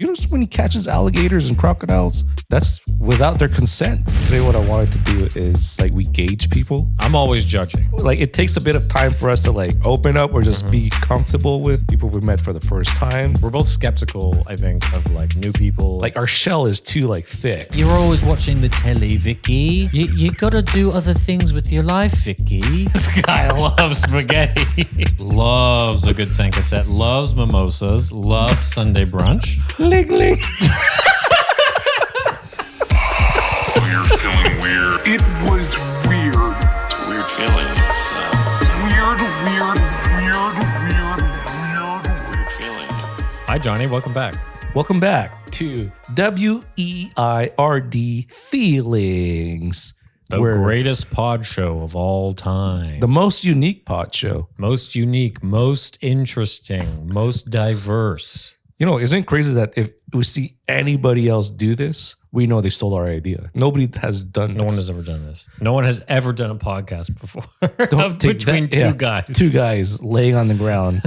You know, when he catches alligators and crocodiles, that's without their consent. Today, what I wanted to do is like we gauge people. I'm always judging. Like it takes a bit of time for us to like open up or just be comfortable with people we met for the first time. We're both skeptical, I think, of like new people. Like our shell is too like thick. You're always watching the telly, Vicky. You gotta do other things with your life, Vicky. This guy loves spaghetti. Loves a good Sanka set. Loves mimosas. Loves Sunday brunch. Ling ling. You're feeling weird. It was weird. Weird feelings. Weird Feeling. Hi, Johnny. Welcome back. Welcome back to WEIRD Feelings. The greatest pod show of all time. The most unique pod show. Most unique, most interesting, most diverse. You know, isn't it crazy that if we see anybody else do this, we know they stole our idea? Nobody has done this. No one has ever done this. No one has ever done a podcast before. Don't take Between that- two yeah, guys. Two guys laying on the ground,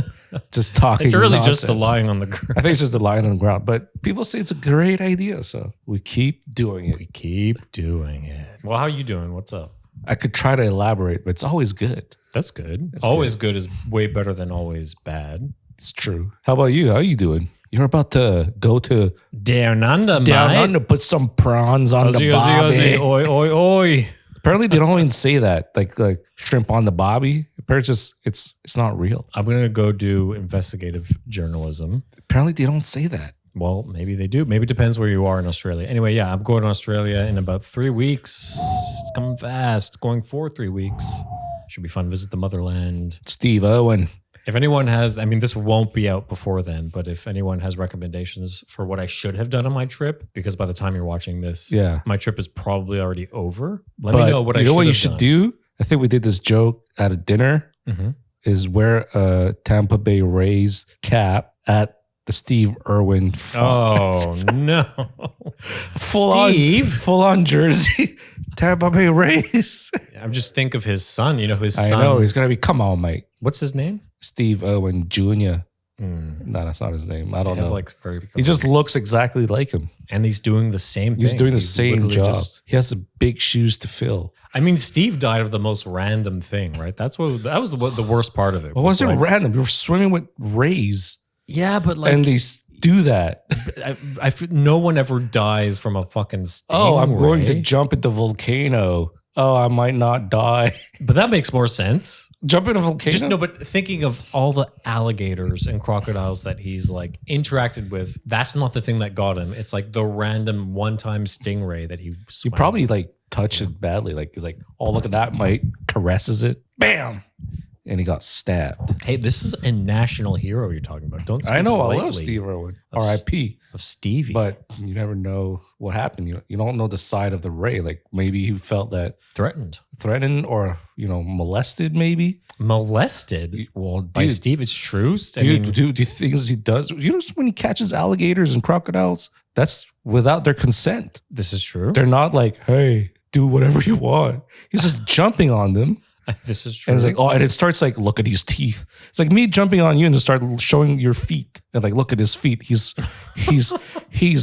just talking. It's really nonsense. just the lying on the ground. I think it's just the lying on the ground. But people say it's a great idea, so we keep doing it. We keep doing it. Well, how are you doing? What's up? I could try to elaborate, but it's always good. That's good. That's Always good is way better than always bad. It's true. How about you? How are you doing? You're about to go to Down under, down mate. under, put some prawns on the Ozzy, bobby. Ozzy, oi, oi, oi. Apparently, they don't even say that. Like shrimp on the bobby. Apparently, it's not real. I'm going to go do investigative journalism. Apparently, they don't say that. Well, maybe they do. Maybe it depends where you are in Australia. Anyway, yeah, I'm going to Australia in about 3 weeks. It's coming fast. Going for 3 weeks. Should be fun. Visit the motherland. Steve Irwin. If anyone has, I mean, this won't be out before then, but if anyone has recommendations for what I should have done on my trip, because by the time you're watching this, Yeah. my trip is probably already over. Let But me know what I you should know what have you should done. do? I think we did this joke at a dinner. Mhm. Is wear a Tampa Bay Rays cap at the Steve Irwin Oh, no. Steve? full on jersey, Tampa Bay Rays. I'm just think of his son. You know, his I son. know he's gonna be. Come on, mate. What's his name? Steve Irwin Jr. No, that's not his name. I don't know. He just looks exactly like him. and he's doing the same thing. He's doing the same literally job. He has the big shoes to fill. I mean, Steve died of the most random thing, right? That was the worst part of it. What was it like- random? You were swimming with rays, Yeah, but like, and they do that. no one ever dies from a fucking stingray. Oh, I'm going to jump at the volcano. Oh, I might not die. But that makes more sense. Jump in a volcano? Just no, but thinking of all the alligators and crocodiles that he's like interacted with, that's not the thing that got him. It's like the random one-time stingray that he. You swam probably with. like touch it badly. Like he's like, oh, look at that. Mike caresses it. Bam. And he got stabbed. Hey, this is a national hero you're talking about. Don't. I know. I lightly love Steve Irwin. of R.I.P. of Stevie, But you never know what happened. You don't know the side of the Ray. Like maybe he felt that threatened, threatened or, molested maybe. molested Well, by dude, Steve. It's true. dude, the things he does. You know, when he catches alligators and crocodiles, that's without their consent. This is true. They're not like, hey, do whatever you want. He's just jumping on them. This is true. And it's like, oh, and it starts like, look at his teeth. It's like me jumping on you and just start showing your feet. And like, look at his feet. He's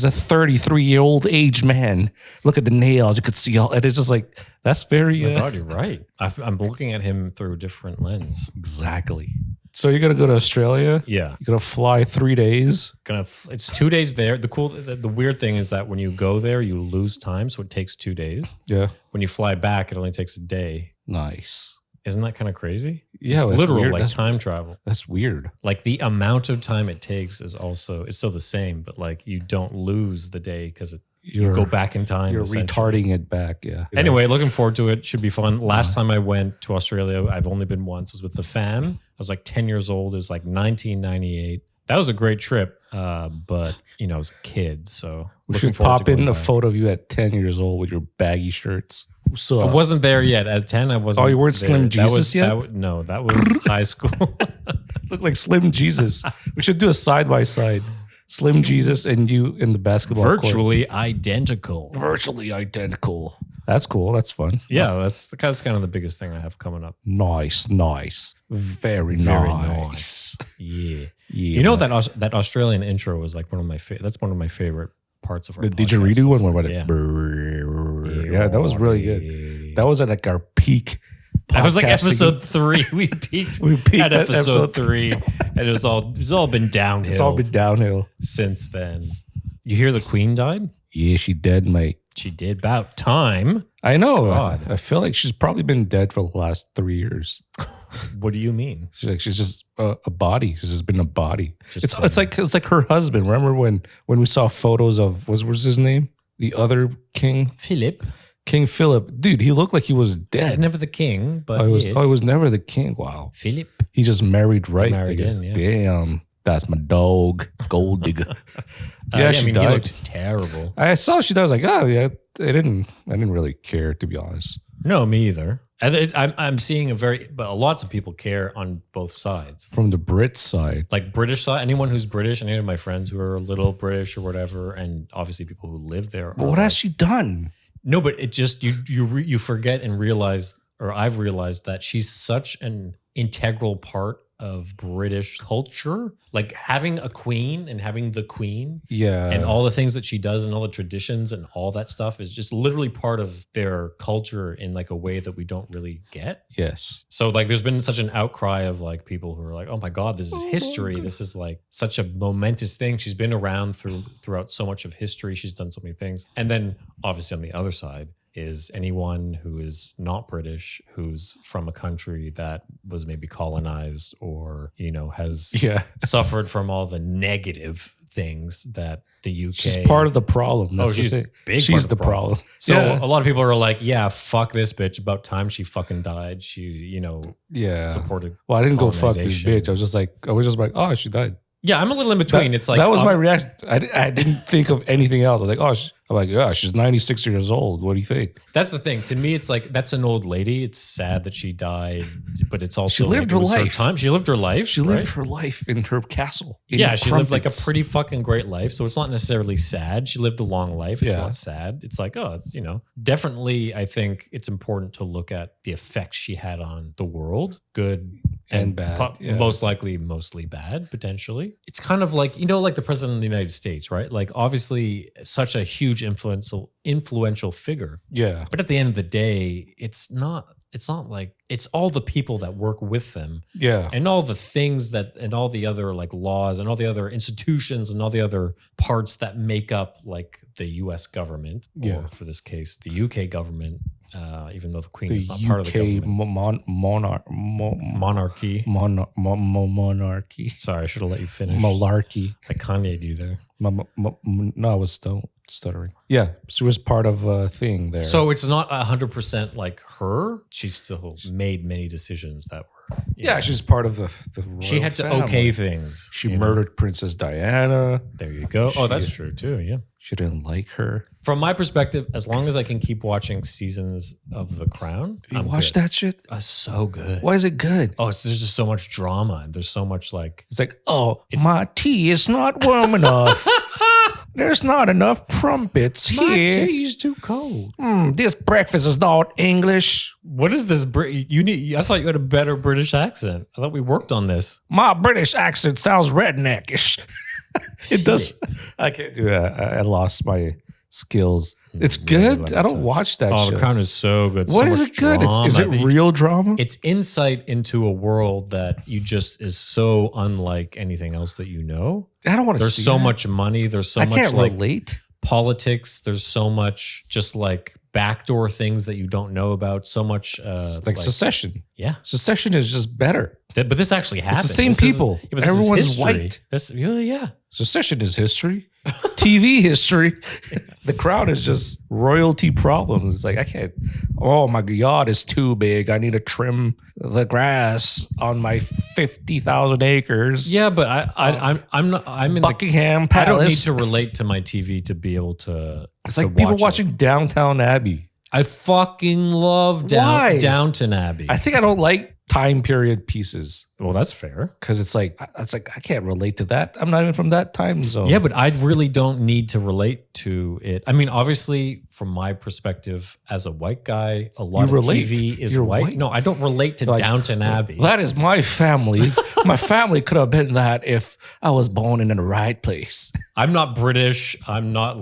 a 33-year-old aged man. Look at the nails. You could see all. And it's just like, that's very Oh my God, you're right. I'm looking at him through a different lens. exactly. So you're gonna go to Australia. Yeah, You're gonna fly 3 days. it's 2 days there. The weird thing is that when you go there, you lose time, so it takes 2 days. Yeah, When you fly back, it only takes a day. nice. Isn't that kind of crazy? Yeah, it's that's literal weird. like That's- time travel. That's weird. Like the amount of time it takes is still the same, but like you don't lose the day because you go back in time. You're essentially. retarding it back. Yeah. Anyway, looking forward to it. Should be fun. Last time I went to Australia, I've only been once, was with the fam. I was like 10 years old. It was like 1998. That was a great trip, but I was a kid, so we looking should forward pop to in going a back. photo of you at 10 years old with your baggy shirts. So I wasn't there yet. At 10, I wasn't. Oh, you weren't there. Slim That Jesus was- yet? No, that was high school. look like Slim Jesus. We should do a side by side. Slim Jesus and you in the basketball court. Virtually identical. Virtually identical. That's cool. That's fun. Yeah, that's kind of the biggest thing I have coming up. Nice. Very Very nice. Yes. Yeah. Yeah. You know that Australian intro was like one of my that's one of my favorite parts of our The podcast. didgeridoo one? What about it? Yeah. Yeah, that was really good. That was at like our peak. That was like podcasting. episode 3. We peaked, at episode 3, and it was all been downhill. It's all been downhill since then. You hear the Queen died? Yeah, she dead, mate. She did. About time. I know. God. I feel like she's probably been dead for the last 3 years. What do you mean? She's just a body. She's just been a body. Just It's like her husband. Remember when we saw photos of what was his name? The other king, Philip. King Philip. Dude, he looked like he was dead. He's never the king, but he yes. was never the king. Wow. Philip. He just married right. Married in, yeah. Damn. That's my dog, Gold Digger. Yeah, she He died. looked terrible. I saw she died. I was like, oh yeah. I didn't really care, to be honest. No, me either. I'm seeing but lots of people care on both sides. From the Brit side. Like British side, anyone who's British, any of my friends who are a little British or whatever, and obviously people who live there. But what has she done? No, but it just you forget and realize, or I've realized that she's such an integral part of British culture. Like having a queen and having the queen, Yeah. and all the things that she does and all the traditions and all that stuff is just literally part of their culture in like a way that we don't really get. Yes. So like there's been such an outcry of like people who are like, oh my God, this is history. This is like such a momentous thing. She's been around throughout so much of history. She's done so many things. And then obviously on the other side is anyone who is not British, who's from a country that was maybe colonized or, has suffered from all the negative things that the UK. She's part of the problem. That's she's the thing. big. She's part of the problem. So Yeah. a lot of people are like, yeah, fuck this bitch. About time she fucking died. She, Yeah. supported. Well, I didn't go fuck this colonization. bitch. I was just like, oh, she died. Yeah, I'm a little in between. It's like that was my reaction. I didn't think of anything else. I was like, I'm like, yeah, she's 96 years old. What do you think? That's the thing. To me, it's like that's an old lady. It's sad that she died, but it's also She lived like, her it was life. time. She lived her life. She right? lived her life in her castle. Yeah, she lived like a crumpets. pretty fucking great life. So it's not necessarily sad. She lived a long life. It's Yeah. not sad. It's like, it's, definitely I think it's important to look at the effects she had on the world, good And bad, yeah. Most likely, mostly bad, potentially. It's kind of like, like the president of the United States, right? Like obviously such a huge influential figure. Yeah. But at the end of the day, it's not like it's all the people that work with them Yeah. and all the things and all the other like laws and all the other institutions and all the other parts that make up like the US government, Yeah. or for this case, the UK government, even though the Queen The is not part of the UK government. Monarchy. Monarchy. Sorry, I should have let you finish. Malarkey. I Kanye you there. No, I was still stuttering. Yeah. She was part of a thing there. So it's not 100% like her. She still made many decisions that were. yeah, she's part of the royal She had to family. okay things. She you know? murdered Princess Diana. There you go. Oh, that's true too. Yeah. She didn't like her. From my perspective, as long as I can keep watching seasons of The Crown, You I'm watch good. that shit? So good. Why is it good? Oh, there's just so much drama and there's so much like. It's like, my tea is not warm enough. There's not enough crumpets here. tea's too cold. This breakfast is not English. What is this? I thought you had a better British accent. I thought we worked on this. My British accent sounds redneckish. It does. I can't do that. I lost my skills. It's good. I don't watch that Oh, shit. The Crown is so good. Why so is much it good? Is it drama. real drama? It's insight into a world that you just is so unlike anything else that you know. I don't want to There's see so that. much money. There's so I much can't like relate. politics. There's so much just like backdoor things that you don't know about. So much It's like Secession. yeah. Secession is just better. But this actually happened. the same This is- people. but this is Everyone's history. white. This, yeah. Secession is history. TV history. The Crown is just royalty problems. It's like, I can't. Oh, my yard is too big. I need to trim the grass on my 50,000 acres. Yeah, but I'm not. I'm in Buckingham I don't need Palace. to relate to my TV to be able to. It's to like people watch it. watching Downtown Abbey. I fucking love Why? Downton Abbey. I think I don't like time period pieces. Well, that's fair. Because it's like I can't relate to that. I'm not even from that time zone. Yeah, but I really don't need to relate to it. I mean, obviously, from my perspective as a white guy, a lot You of relate. TV is You're white. white. No, I don't relate to Like, Downton Abbey. That is my family. My family could have been that if I was born in the right place. I'm not British. I'm not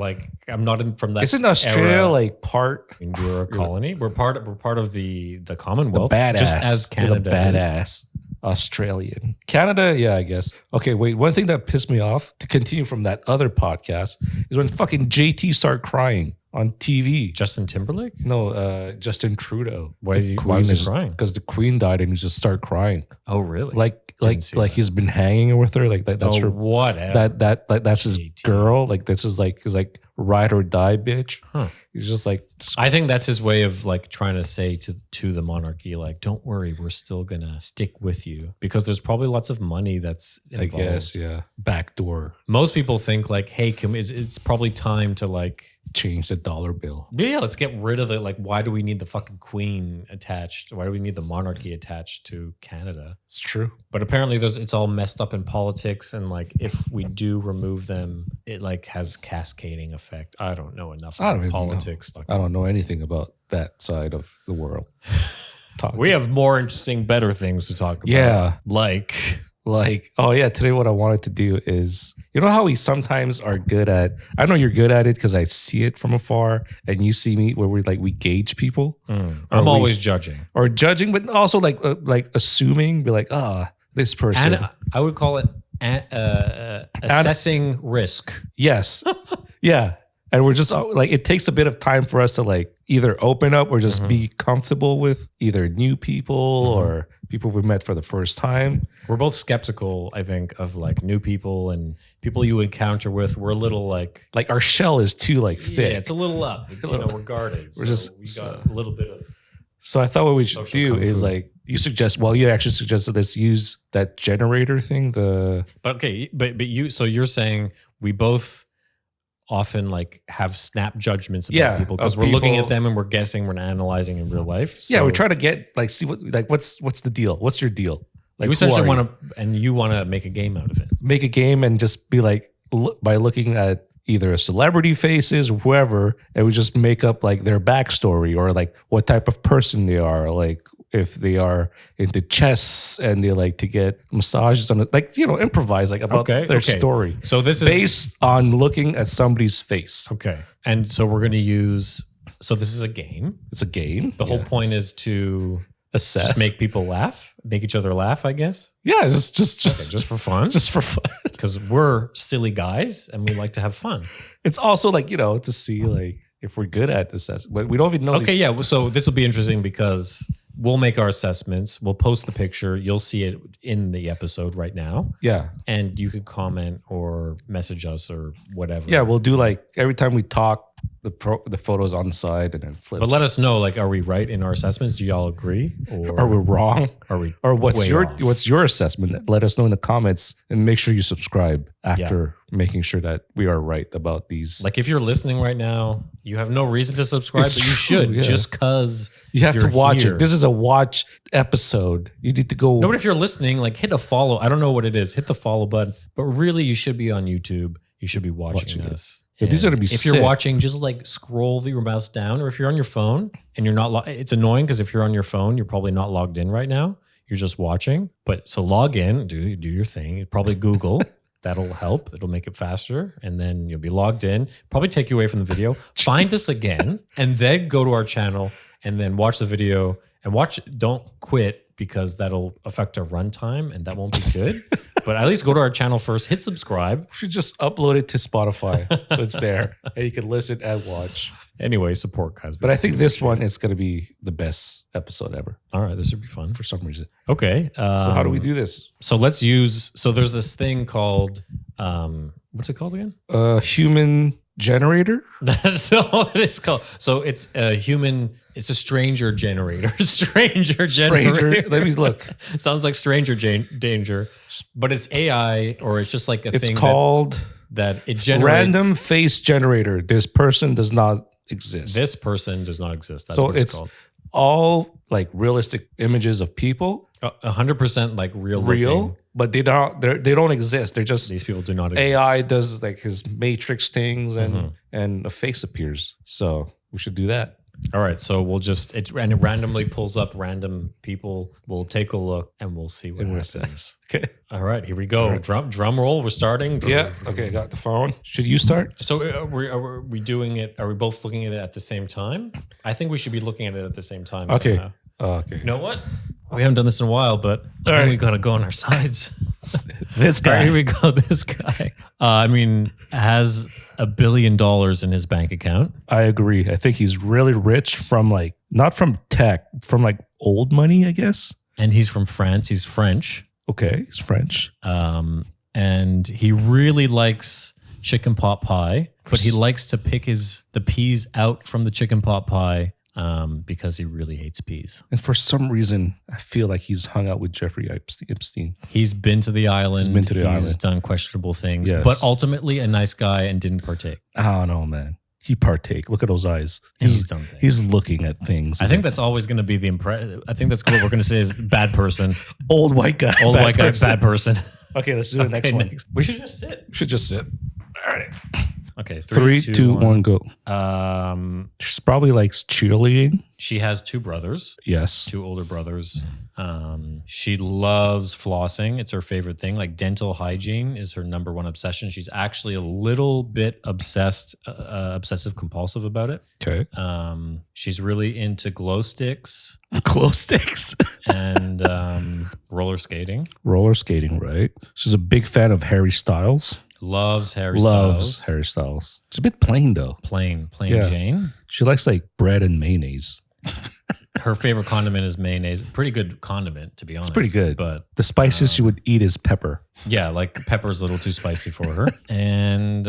from that. Isn't Australia era. like part I mean, we're a colony. We're part of the Commonwealth. badass? Just as You're Canada the is. badass Australian. Canada, yeah, I guess. Okay, wait. One thing that pissed me off, to continue from that other podcast, is when fucking JT started crying on TV. Justin Timberlake? No, Justin Trudeau. Why was he crying? Because the Queen died and he just started crying. Oh, really? Like see like that. he's been hanging with her. Like that's her. whatever. That's his JT. girl. Like this is like his like ride or die bitch. Huh. He's just like I think that's his way of like trying to say to the monarchy, like, don't worry, we're still gonna stick with you, because there's probably lots of money that's involved. I guess, yeah, backdoor Most people think like, hey, it's probably time to like, change the dollar bill. yeah, let's get rid of it. Like, why do we need the fucking queen attached? Why do we need the monarchy attached to Canada? It's true. But apparently it's all messed up in politics, and like if we do remove them, it like has cascading effect. I don't know enough I don't about even politics. know. I don't know anything about that side of the world. We have more interesting, better things to talk about. Yeah. Like oh yeah, today what I wanted to do is, you know how we sometimes are good at, I know you're good at it because I see it from afar and you see me where we gauge people. I'm we- always judging. Or judging, but also like assuming, be like, this person. And I would call it assessing risk. Yes. Yeah. And we're just like, it takes a bit of time for us to like either open up or just be comfortable with either new people or people we've met for the first time. We're both skeptical, I think, of like new people and people you encounter with. We're a little like, Like our shell is too like thick. yeah, it's a little up. You know, we're guarded. We're So just- we got a little bit of. So I thought what we should Social do kung is fu. like, you actually suggested let's use that generator thing. But okay, but you're saying we both often like have snap judgments about Yeah, people because of we're looking people. at them and we're guessing, we're analyzing in real life. Yeah, So we're trying to get like, see what's the deal? What's your deal? Like you essentially who are want to, and you want to make a game out of it. make a game and just be like, by looking at either a celebrity faces or whoever, and we just make up like their backstory or like what type of person they are, like if they are into chess and they like to get massages on it, like, you know, improvise like about their story. So this is Based on looking at somebody's face. okay, and so we're going to use. So this is a game. It's a game. The whole point is to assess. just make people laugh, make each other laugh. I guess Yeah, just okay, just for fun, just for fun. because we're silly guys and we like to have fun. It's also like, you know, to see like if we're good at assessment, but we don't even know. Okay, these- yeah. So this will be interesting because we'll make our assessments. We'll post the picture. You'll see it in the episode right now, Yeah. and you can comment or message us or whatever. Yeah, we'll do like every time we talk, the photos on the side and then flips. But let us know, like, are we right in our assessments? Do y'all agree? Or Are we wrong? Are we? Or what's way your off? what's your assessment? Let us know in the comments and make sure you subscribe after making sure that we are right about these. Like, if you're listening right now, you have no reason to subscribe, It's but you true, should yeah. just because you have to you're watch here. it. This is a watch episode. You need to go. No, but if you're listening, like, hit a follow. I don't know what it is. Hit the follow button. But really, you should be on YouTube. You should be watching it. us. Yeah, these are gonna be If sick. you're watching, just like scroll your mouse down, or if you're on your phone and you're not, it's annoying because if you're on your phone, you're probably not logged in right now. You're just watching. But so log in, do your thing. Probably Google. That'll help. It'll make it faster, and then you'll be logged in. Probably take you away from the video. Find us again, and then go to our channel, and then watch the video and watch. Don't quit, because that'll affect our runtime and that won't be good. But at least go to our channel first, hit subscribe. We should just upload it to Spotify so it's there and you can listen and watch. Anyway, support, guys. But I think this one is going to be the best episode ever All right, this would be fun. for some reason. Okay. So how do we do this? So let's use, so there's this thing called, what's it called again? Human generator? That's not what it's called. So it's a human, it's a stranger generator. Stranger generator. Let me look. Sounds like stranger danger, but it's AI, or it's just like a It's thing called that it generates. random face generator. This person does not exist. This person does not exist. That's So what it's it's called. all like realistic images of people, 100% like real. real, but they don't exist. They're just These people do not exist. AI does like his matrix things Mm-hmm. and a face appears. So we should do that. All right, so we'll just it randomly pulls up random people. We'll take a look and we'll see what happens. Okay. All right, here we go. Drum roll. We're starting. Yeah. Okay. I got the phone. Should you start? So are we doing it? Are we both looking at it at the same time? I think we should be looking at it at the same time. Okay. somehow. Okay. You know what? We haven't done this in a while, but I think we got to go on our sides. This All right, guy. here we go. This guy. Has $1 billion in his bank account. I agree. I think he's really rich from like not from tech, from like old money, I guess. And he's from France. He's French. Okay, he's French. And he really likes chicken pot pie, but he likes to pick the peas out from the chicken pot pie because he really hates peas. And for some reason, I feel like he's hung out with Jeffrey Epstein. He's been to the island. He's island. done questionable things, Yes. but ultimately a nice guy and didn't partake. I don't know, man. He partake. Look at those eyes. And he's done things. He's looking at things. I think that's always going to be the impression. I think that's what we're going to say is bad person, old white guy. old bad white guy, person. bad person. Okay, let's do the next Okay, one. We should just sit. Should just sit. All right. Okay, 3, 2, 1, go. She's probably likes cheerleading. She has two brothers. Yes. Two older brothers. She loves flossing. It's her favorite thing. Like dental hygiene is her number one obsession. She's actually a little bit obsessive compulsive about it. Okay. She's really into glow sticks Glow sticks. and roller skating. Roller skating, right? She's a big fan of Harry Styles. Loves Harry Loves Styles. Harry Styles. It's a bit plain though. Plain Yeah. Jane. She likes like bread and mayonnaise. Her favorite condiment is mayonnaise. Pretty good condiment, to be honest. Pretty good. But The spices she would eat is pepper. yeah, like pepper's a little too spicy for her. And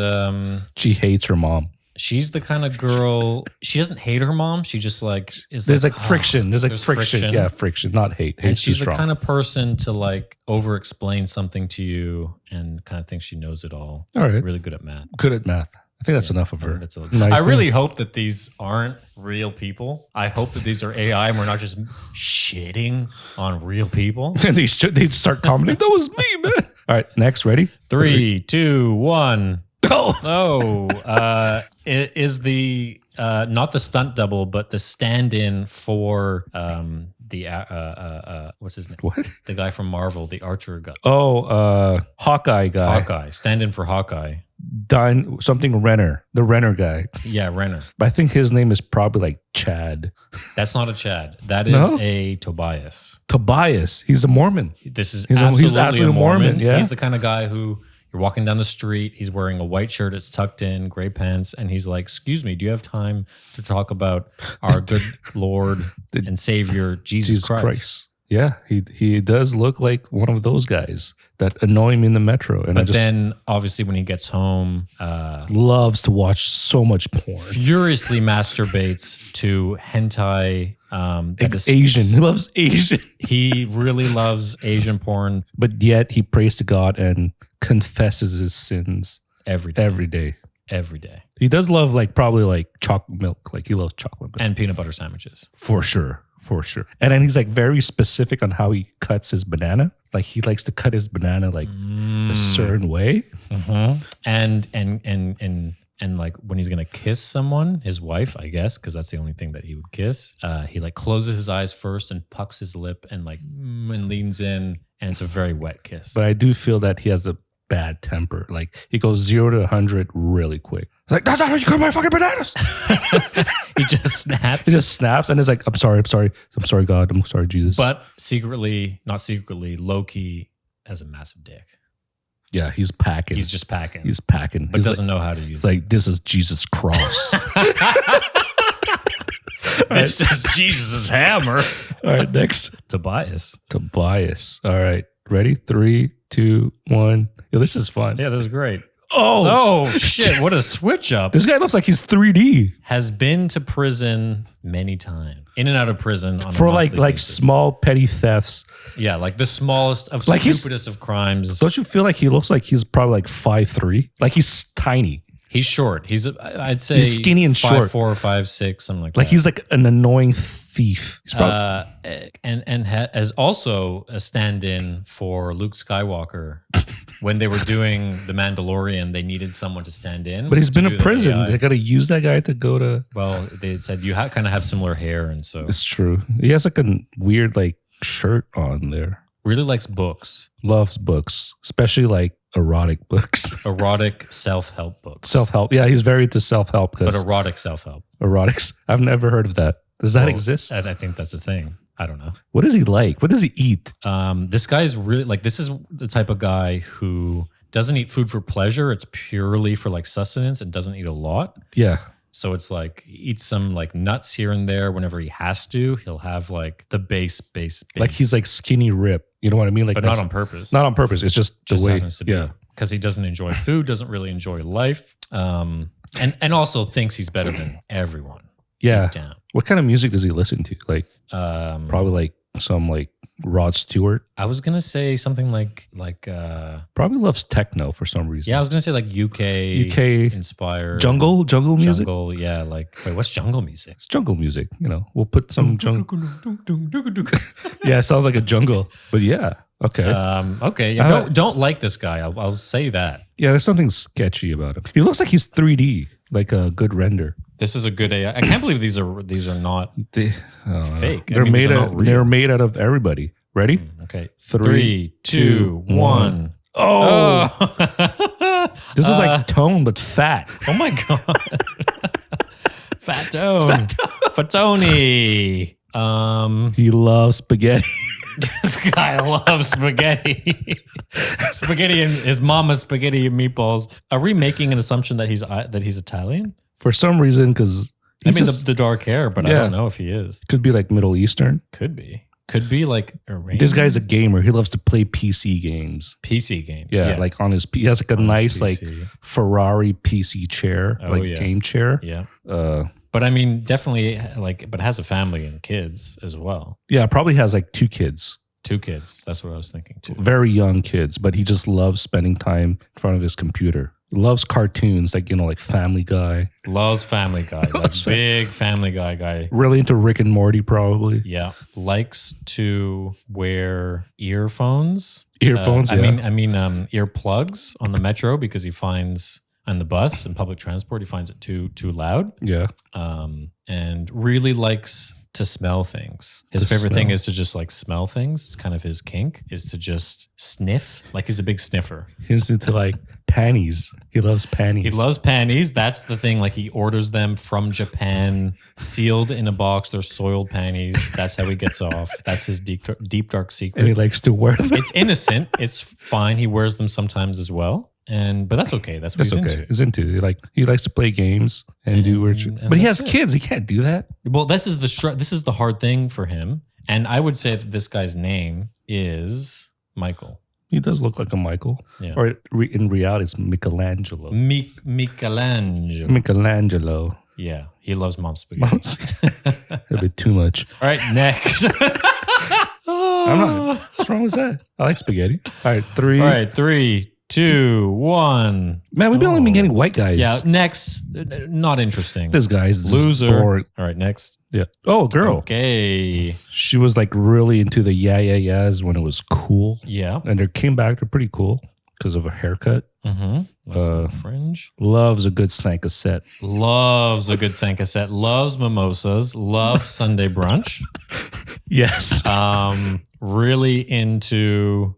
She hates her mom. she's the kind of girl, she doesn't hate her mom. She just like is There's like "Ah." friction. There's like There's friction. friction. Yeah, friction, not hate. And Hate's too she's the strong. kind of person to like over explain something to you and kind of think she knows it all. All right. Really good at math. Good at math. I think that's enough of her. That's No, I think- really hope that these aren't real people. I hope that these are AI and we're not just shitting on real people. And they'd start commenting. That was me, man. All right, next, ready? 3, 2, 1. Go. Is the not the stunt double, but the stand-in for what's his name? What? The guy from Marvel, the archer guy. Oh, Hawkeye guy. Hawkeye. Stand-in for Hawkeye. Something Renner. The Renner guy. Yeah, Renner. But I think his name is probably like Chad. That's not a Chad. That is No? a Tobias. Tobias. He's a Mormon. This is He's absolutely a Mormon. yeah. He's the kind of guy who you're walking down the street. He's wearing a white shirt. It's tucked in, gray pants, and he's like, "Excuse me, do you have time to talk about our good Lord and Savior Jesus Christ?" Yeah, he does look like one of those guys that annoy me in the metro. And I But just then, obviously, when he gets home, loves to watch so much porn. furiously masturbates to hentai. that is- Asian. He loves Asian. He really loves Asian porn But yet he prays to God and confesses his sins every day. every day. Every day. He does love like probably like chocolate milk. Like he loves chocolate milk. And peanut butter sandwiches. For sure. For sure. And then he's like very specific on how he cuts his banana. Like he likes to cut his banana like a certain way. And like when he's gonna kiss someone, his wife, I guess, because that's the only thing that he would kiss. He like closes his eyes first and pucks his lip and like and leans in, and it's a very wet kiss. But I do feel that he has a bad temper. Like he goes 0 to 100 really quick. It's like, that's not how you cut my fucking bananas. he just snaps. He just snaps and is like, I'm sorry, God. I'm sorry, Jesus. But secretly, not secretly, low key has a massive dick. yeah, he's packing. He's just packing. He's packing. but He's doesn't like, know how to use it's like, this is Jesus' cross. it. This is Jesus' hammer. All right, next. Tobias. Tobias. All right, ready? 3, 2, 1. Yo, this is fun. Yeah, this is great. Oh, Oh shit! What a switch up. this guy looks like he's 3D. Has been to prison many times, in and out of prison on a For monthly like basis. small petty thefts. Yeah, like the smallest of Like he's- stupidest of crimes. Don't you feel like he looks like he's probably like 5'3"? Like he's tiny. He's short. I'd say He's skinny and short. 5'4" or 5'6", something like Like that. he's like an annoying thief. He's probably, As also a stand-in for Luke Skywalker. When they were doing The Mandalorian, they needed someone to stand in. but he's to been do in the prison. AI. They got to use that guy to go to. Well, they said you kind of have similar hair, and so It's true. He has like a weird like shirt on there. really likes books, Loves books, especially like erotic books. erotic self-help books, Self-help. Yeah, he's very into self-help but because erotic self-help. erotics. I've never heard of that. Does that Well, exist? I think that's a thing. I don't know. What does he like? What does he eat? This guy's really like, this is the type of guy who doesn't eat food for pleasure. It's purely for like sustenance and doesn't eat a lot. Yeah. So it's like he eats some like nuts here and there whenever he has to. He'll have like the base. Like he's like skinny rip. You know what I mean? Like but not on purpose. Not on purpose. It's just the way. Happens to be. Yeah. Because he doesn't enjoy food, doesn't really enjoy life, and also thinks he's better than everyone. Yeah. Deep down. What kind of music does he listen to? Like probably like some like Rod Stewart. I was gonna say something like Probably loves techno for some reason. I was gonna say like UK inspired jungle music. jungle. Yeah, like wait, what's jungle music? It's jungle music. You know, we'll put some jungle. Yeah, it sounds like a jungle. But yeah, okay. Okay, yeah, don't like this guy. I'll say that. Yeah, there's something sketchy about him. He looks like he's 3D, like a good render. This is a good AI. I can't believe these are not fake. They're they're made out of everybody. Ready? Okay. 3, 2, 1. Oh. This is like Tone, but fat. Oh my god. Fat Tone. Fatoni. He loves spaghetti. This guy loves spaghetti. Spaghetti and his mama's spaghetti and meatballs. Are we making an assumption that he's Italian? For some reason, because the dark hair, but I don't know if he is. Could be like Middle Eastern. Could be like Iranian. This guy's a gamer. He loves to play PC games. PC games. Yeah, like on his. He has like a nice like Ferrari PC chair, game chair. Yeah. But I mean, definitely but has a family and kids as well. Yeah, probably has like 2 kids. 2 kids. That's what I was thinking too. Very young kids, but he just loves spending time in front of his computer. Loves cartoons, like, like Family Guy. Loves Family Guy. Like big Family Guy guy. Really into Rick and Morty, probably. Yeah. Likes to wear earphones. Earphones, I mean, earplugs on the metro because he finds on the bus and public transport, he finds it too loud. Yeah. And really likes to smell things. His favorite thing is to just like smell things. It's kind of his kink is to just sniff. Like he's a big sniffer. He's into like panties. He loves panties. He loves panties. That's the thing. Like he orders them from Japan, sealed in a box. They're soiled panties. That's how he gets off. That's his deep dark secret. And he likes to wear them. It's innocent. It's fine. He wears them sometimes as well. But that's okay. That's what he's into. He's into. He likes to play games and do weird. But he has kids. He can't do that. Well, this is the hard thing for him. And I would say that this guy's name is Michael. He does look like a Michael. Yeah. Or in reality, it's Michelangelo. Michelangelo. Michelangelo. Yeah, he loves mom spaghetti. A bit too much. All right, next. I'm not. What's wrong with that? I like spaghetti. All right, 3. All right, 3, 2, 1. Man, we've only been getting white guys. Yeah, next. Not interesting. This guy's loser. boring. All right, next. Yeah. Oh, girl. Okay. She was like really into the yeahs when it was cool. Yeah. And they came back. They're pretty cool because of a haircut. Mm-hmm. Fringe. Loves a good Sanka set. Loves a good Sanka set. Loves mimosas. Loves Sunday brunch. Yes. Really into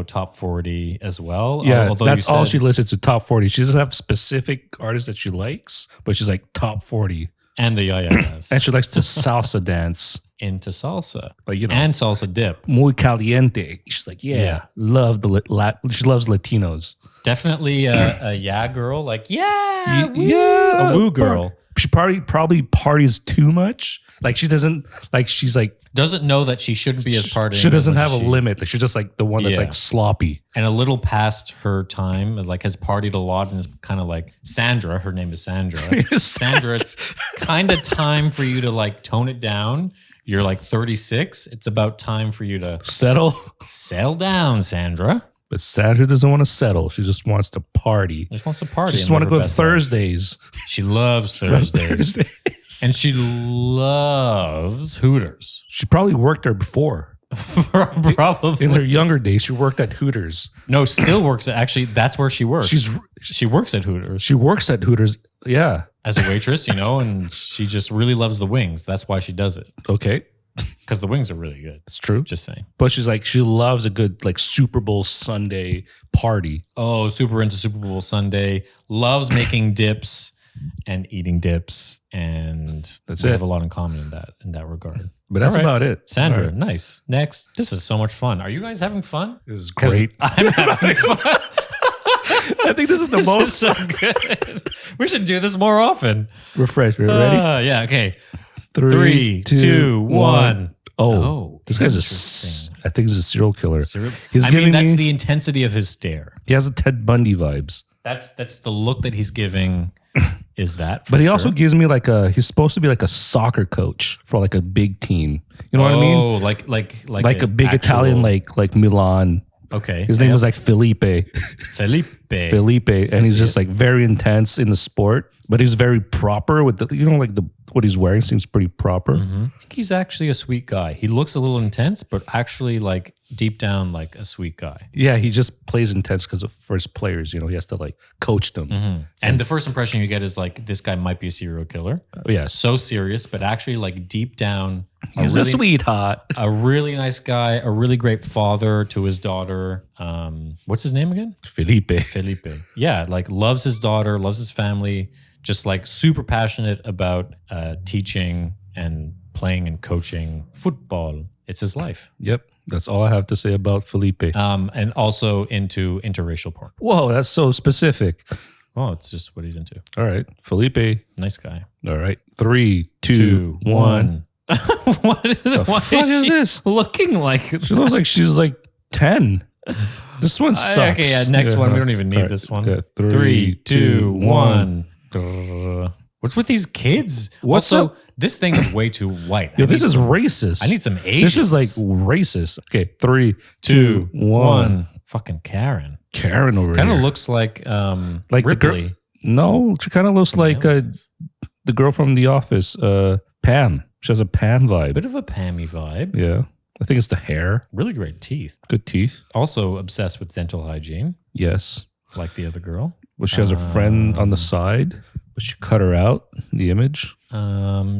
top 40 as well. Yeah, although that's all she listens to, top 40. She doesn't have specific artists that she likes, but she's like top 40. And the yayas. And she likes to salsa dance. Into salsa. Like, and salsa dip. Muy caliente. She's like, love she loves Latinos. Definitely a girl. Like, yeah, a woo girl. She probably parties too much. Like she doesn't she's like doesn't know that she shouldn't be as partying. She doesn't have a limit. Like she's just like the one that's like sloppy and a little past her time. Like has partied a lot and is kind of like Sandra. Her name is Sandra. Sandra, it's kind of time for you to like tone it down. You're like 36. It's about time for you to settle down, Sandra. But Sandra doesn't want to settle. She just wants to party. Just wants to party. She just and want to live go her to best life. Thursdays. She loves Thursdays. And she loves Hooters. She probably worked there before. Probably. In her younger days, she worked at Hooters. No, still works. Actually, that's where she works. She works at Hooters she works at Hooters. Yeah. as a waitress, and she just really loves the wings. That's why she does it. Okay. Because the wings are really good. It's true. Just saying. But she's like, she loves a good like Super Bowl Sunday party. Oh, super into Super Bowl Sunday. Loves making dips and eating dips. And That's we it. have a lot in common in that regard. But that's All right. about it. Sandra, All right. nice. Next. This is so much fun. Are you guys having fun? This is 'Cause great. I'm having fun. I think this is the This is most so good. We should do this more often. refreshment. Ready? Yeah, okay. 3, 2, 1. Oh, Oh, this guy's interesting. I think he's a serial killer. I He's mean, giving that's me, the intensity of his stare. he has a Ted Bundy vibes. That's the look that he's giving. Is that? For But he sure. also gives me like he's supposed to be like a soccer coach for like a big team. You know what I mean? Oh, like Like a big Italian, like Milan. Okay. His name was like Felipe. Felipe. Felipe, and he's just like very intense in the sport, but he's very proper with the like the what he's wearing seems pretty proper. I think he's actually a sweet guy. He looks a little intense, but actually like deep down like a sweet guy. Yeah, he just plays intense because for his players, he has to like coach them. And the first impression you get is like this guy might be a serial killer. Yeah, So serious, but actually like deep down, he's a sweetheart. a really nice guy, a really great father to his daughter. What's his name again? Felipe. Felipe. Yeah, like loves his daughter, loves his family, just like super passionate about teaching and playing and coaching football. It's his life. Yep, that's all I have to say about Felipe. And also into interracial porn. Whoa, that's so specific. Oh, it's just what he's into. All right, Felipe. Nice guy. All right, 3, 2, 1. What is The why fuck is she this? looking like? She looks like she's like 10. This one sucks. Okay, yeah, next one. We don't even need All right, this one. yeah, 3, 2, 1. What's with these kids? What's also, up? this thing is way too white. Yo, this is racist. I need some Asians. This is like racist. Okay, 3, 2, 1. Fucking Karen. Karen over Kind here. of looks like Like the girl- Ripley. No, she kind of looks like the girl from The Office, Pam. She has a Pam vibe. Bit of a Pammy vibe. Yeah, I think it's the hair. Really great teeth. Good teeth. Also obsessed with dental hygiene, Yes. like the other girl. But she has a friend on the side, but she cut her out, the image.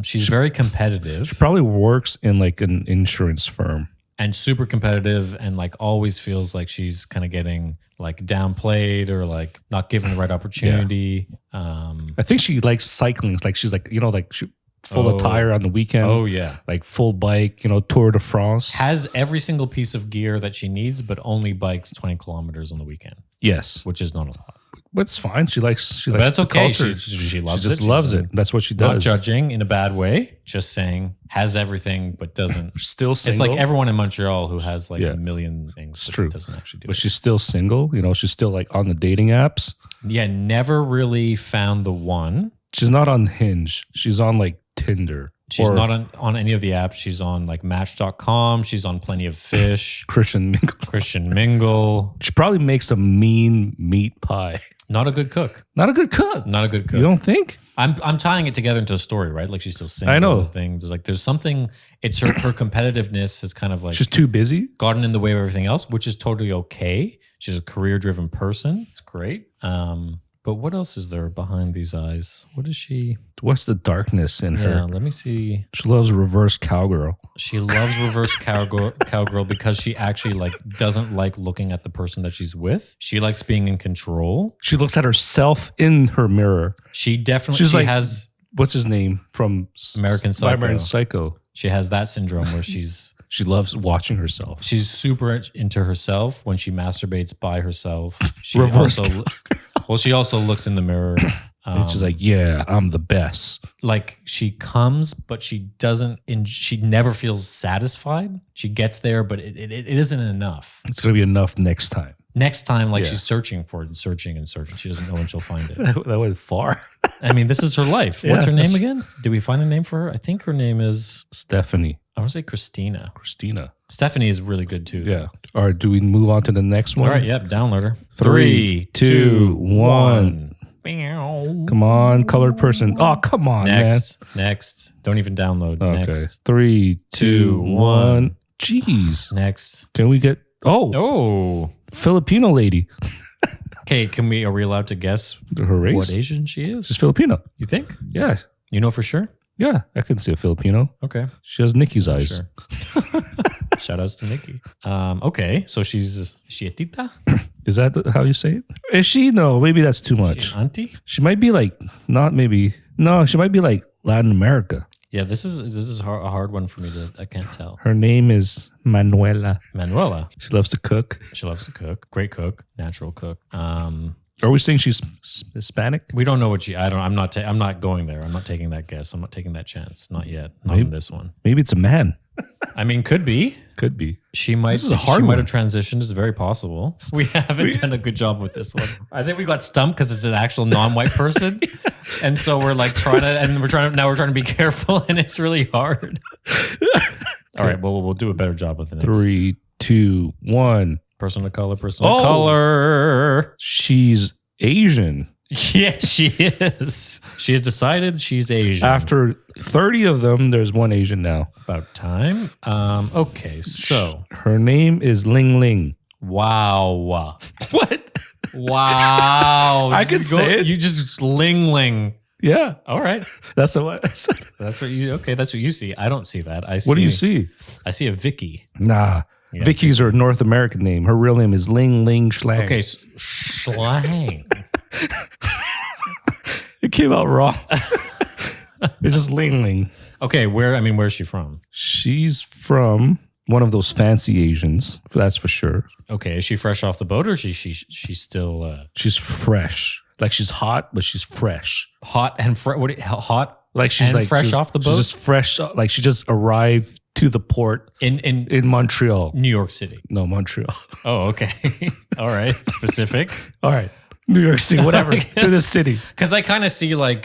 She's very competitive She probably works in like an insurance firm. and super competitive, and like always feels like she's kind of getting like downplayed or like not given the right opportunity. I think she likes cycling. Like she's like, like she full Oh. attire on the weekend. Oh yeah. Like full bike, Tour de France. Has every single piece of gear that she needs, but only bikes 20 kilometers on the weekend, Yes. which is not a lot. But it's fine. She likes But that's the okay. culture. She loves She just it. loves She's it. That's what she Not does. judging in a bad way, just saying has everything but doesn't. Still It's single. like everyone in Montreal who has like Yeah. a million things, It's but true. doesn't actually do But it. she's still single. She's still like on the dating apps. Yeah, never really found the one. She's not on Hinge. She's on like Tinder. She's or not on any of the apps. She's on like Match.com. She's on Plenty of Fish, Christian Mingle. Christian Mingle. She probably makes a mean meat pie. Not a good cook. Not a good cook. Not a good cook. You don't think? I'm tying it together into a story, right? Like she's still single. I know. Thing. There's something. It's her competitiveness has kind of like She's too busy. gotten in the way of everything else, which is totally okay. She's a career-driven person. It's great. But what else is there behind these eyes? What is she? What's the darkness in Yeah, her? let me see. She loves reverse cowgirl. She loves reverse cowgirl because she actually like doesn't like looking at the person that she's with. She likes being in control. She looks at herself in her mirror. She definitely She's like- has What's his name from American Psycho. American Psycho. she has that syndrome where She loves watching herself. she's super into herself when she masturbates by herself. She Reverse she also looks in the mirror. And she's like, yeah, I'm the best. Like she comes, but she doesn't. She never feels satisfied. She gets there, but it isn't enough. It's going to be enough next time. Next time, like Yeah. she's searching for it and searching and searching. She doesn't know when she'll find it. That went far. I mean, this is her life. Yeah, What's her name that's- again? Did we find a name for her? I think her name is Stephanie. I want to say Christina. Christina. Stephanie is really good too. Yeah. All right. Do we move on to the next one? All right. Yep. Download her. 3, 2, 1. Come on, colored person. Oh, come on, Next. Don't even download. man. Okay. Next. 3, 2, 1. Jeez. Next. Can we get? Oh, Oh. Filipino lady. Okay. Are we allowed to guess Her race. what Asian she is? She's Filipino. You think? Yeah. You know for sure? Yeah. I can see a Filipino. Okay. She has Nikki's eyes. Sure. Shout outs to Nikki. Okay. So is she a tita? Is that how you say it? Is she? No, maybe that's too She much. an auntie? She might be like, not maybe. No, she might be like Latin America. Yeah, this is a hard one for me I can't tell. Her name is Manuela. Manuela. She loves to cook. She loves to cook. Great cook. Natural cook. Are we saying she's Hispanic? We don't know what I'm not going there. I'm not taking that guess. I'm not taking that chance. Not yet. Not in this one. Maybe it's a man. I mean, could be. Could be. She might. This is a hard she might one. have transitioned. It's very possible. We haven't done a good job with this one. I think we got stumped because it's an actual non-white person, and so we're like we're trying to be careful, and it's really hard. All right. Well, we'll do a better job with the next. 3, 2, 1. Person of color. Person of color. She's Asian. Yes, she is. She has decided she's Asian. After 30 of them, there's one Asian now. About time. Okay, so Her name is Ling Ling. wow. What? Wow. I could say it. You just ling. Yeah, All right. that's what. That's what you see. I don't see that. I see What do you see? I see a Vicky. Nah, Vicky's her North American name. Her real name is Ling Ling Schlang. Okay, slang. It came out wrong. It's just Ling Ling. Okay, where's she from? She's from one of those fancy Asians. That's for sure. Okay, is she fresh off the boat or is she's still She's fresh. Like she's hot, but she's fresh. hot and hot? Like she's and like fresh off the boat? She's just fresh. Like she just arrived to the port in Montreal. New York City. No, Montreal. Oh, okay. All right. Specific. All right. New York City, whatever. To the city. Because I kind of see really